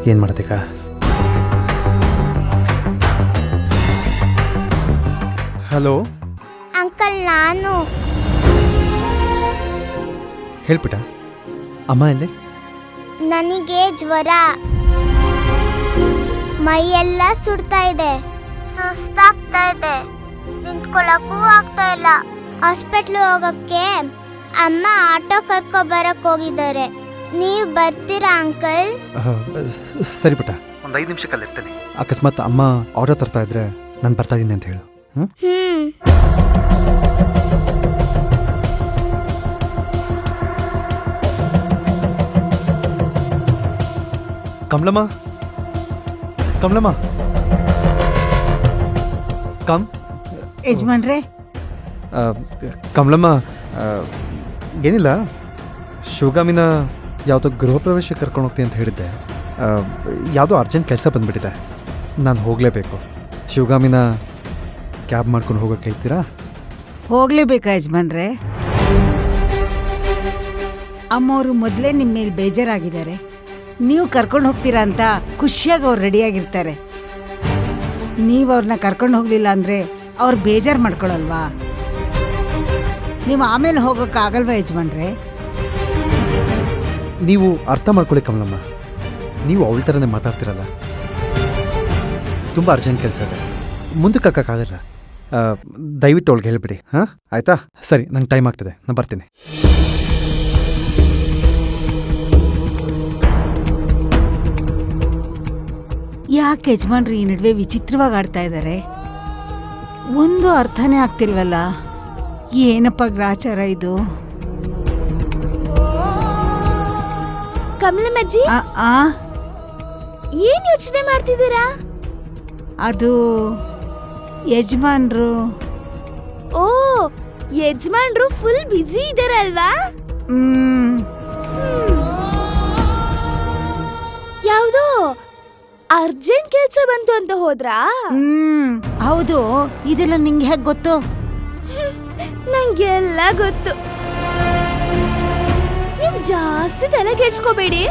ಏನು ಮಾಡ್ತೀಗ? Hello uncle, ನಾನು ಹೇಳ್ಬಿಟ್ಟ ಅಮ್ಮ ಎಲ್ಲಿ? ನನಗೆ ಜ್ವರ, ಮೈಯೆಲ್ಲ ಸುಡ್ತಾ ಇದೆ, ಸುಸ್ತಾಗ್ತಾ ಇದೆ, ನಿಂತ್ಕೊಳ್ಳಕ್ಕೂ ಆಗ್ತಾ ಇಲ್ಲ. ಹಾಸ್ಪಿಟ್ಲ್ ಹೋಗಕ್ಕೆ ಅಮ್ಮ ಆಟೋ ಕರ್ಕೊ ಬರಕ್ ಹೋಗಿದ್ದಾರೆ. ನೀವು ಬರ್ತೀರಾ ಅಂಕಲ್? ಸರಿ ಪುಟ್ಟ, ಒಂದು 5 ನಿಮಿಷಕ್ಕಲ್ಲಿ ಇರ್ತೀನಿ. ಅಕಸ್ಮಾತ್ ಅಮ್ಮ ಆಟೋ ತರ್ತಾ ಇದ್ರೆ ನಾನು ಬರ್ತಾ ಇದ್ದೀನಿ ಅಂತ ಹೇಳು. ಕಮಲಮ್ಮ, ಕಮಲಮ್ಮ, ಕಮ್. ಯಜಮಾನ್ರೆ, ಕಮಲಮ್ಮ, ಏನಿಲ್ಲ, ಶಿವಗಾಮಿನ ಯಾವುದೋ ಗೃಹ ಪ್ರವೇಶ ಕರ್ಕೊಂಡು ಹೋಗ್ತೀನಿ ಅಂತ ಹೇಳಿದ್ದೆ. ಯಾವುದೋ ಅರ್ಜೆಂಟ್ ಕೆಲಸ ಬಂದುಬಿಟ್ಟಿದೆ, ನಾನು ಹೋಗಲೇಬೇಕು. ಶಿವಗಾಮಿನ ಕ್ಯಾಬ್ ಮಾಡ್ಕೊಂಡು ಹೋಗೋಕೆ ಹೇಳ್ತೀರಾ? ಹೋಗ್ಲೇಬೇಕಾ ಯಜಮಾನ್ರೆ? ಅಮ್ಮವರು ಮೊದಲೇ ನಿಮ್ಮ ಮೇಲೆ ಬೇಜಾರಾಗಿದ್ದಾರೆ. ನೀವು ಕರ್ಕೊಂಡು ಹೋಗ್ತೀರಾ ಅಂತ ಖುಷಿಯಾಗಿ ಅವ್ರು ರೆಡಿಯಾಗಿರ್ತಾರೆ. ನೀವು ಅವ್ರನ್ನ ಕರ್ಕೊಂಡು ಹೋಗ್ಲಿಲ್ಲ ಅಂದರೆ ಅವ್ರು ಬೇಜಾರು ಮಾಡ್ಕೊಳಲ್ವಾ? ನೀವು ಆಮೇಲೆ ಹೋಗೋಕ್ಕಾಗಲ್ವಾ ಯಜಮಾನ್ರೆ? ನೀವು ಅರ್ಥ ಮಾಡ್ಕೊಳ್ಳಿ ಕಮಲಮ್ಮ, ನೀವು ಅವಳ ಥರನೇ ಮಾತಾಡ್ತಿರಲ್ಲ. ತುಂಬ ಅರ್ಜೆಂಟ್ ಕೆಲಸ ಇದೆ, ಮುಂದಕ್ಕೆ ಹಾಕೋಕ್ಕಾಗಲ್ಲ. ದಯವಿಟ್ಟು ಅವಳಿಗೆ ಹೇಳ್ಬಿಡಿ. ಹಾಂ, ಆಯಿತಾ? ಸರಿ, ನಂಗೆ ಟೈಮ್ ಆಗ್ತದೆ, ನಾನು ಬರ್ತೀನಿ. ಯಾಕೆ ಯಜಮಾನ್ರು ಈ ನಡುವೆ ವಿಚಿತ್ರವಾಗಿ ಆಡ್ತಾ ಇದ್ದಾರೆ? ಒಂದು ಅರ್ಥನೇ ಆಗ್ತಿಲ್ವಲ್ಲ. ಏನಪ್ಪ ಗ್ರಾಚಾರ ಇದು? ಕಮಲಮ್ಮಜ್ಜಿ, ಏನ್ ಯೋಚನೆ ಮಾಡ್ತಿದ್ದೀರಾ? ಅದು ಯಜಮಾನ್ರು. ಓ, ಯಜಮಾನ್ರು ಫುಲ್ ಬ್ಯುಸಿ ಇದಾರಲ್ವಾ? ಯಾವ್ದೋ ಅರ್ಜೆಂಟ್ ಕೆಲ್ಸ ಬಂತು ಅಂತ ಹೋದ್ರಾ? ಹೌದು. ಇದೆಲ್ಲ ನಿಂಗೆ ಹೇಗೆ ಗೊತ್ತು? ನಂಗೆಲ್ಲ ಗೊತ್ತು. ನೀವು ಜಾಸ್ತಿ ತಲೆ ಕೆಡ್ಸ್ಕೋಬೇಡಿ.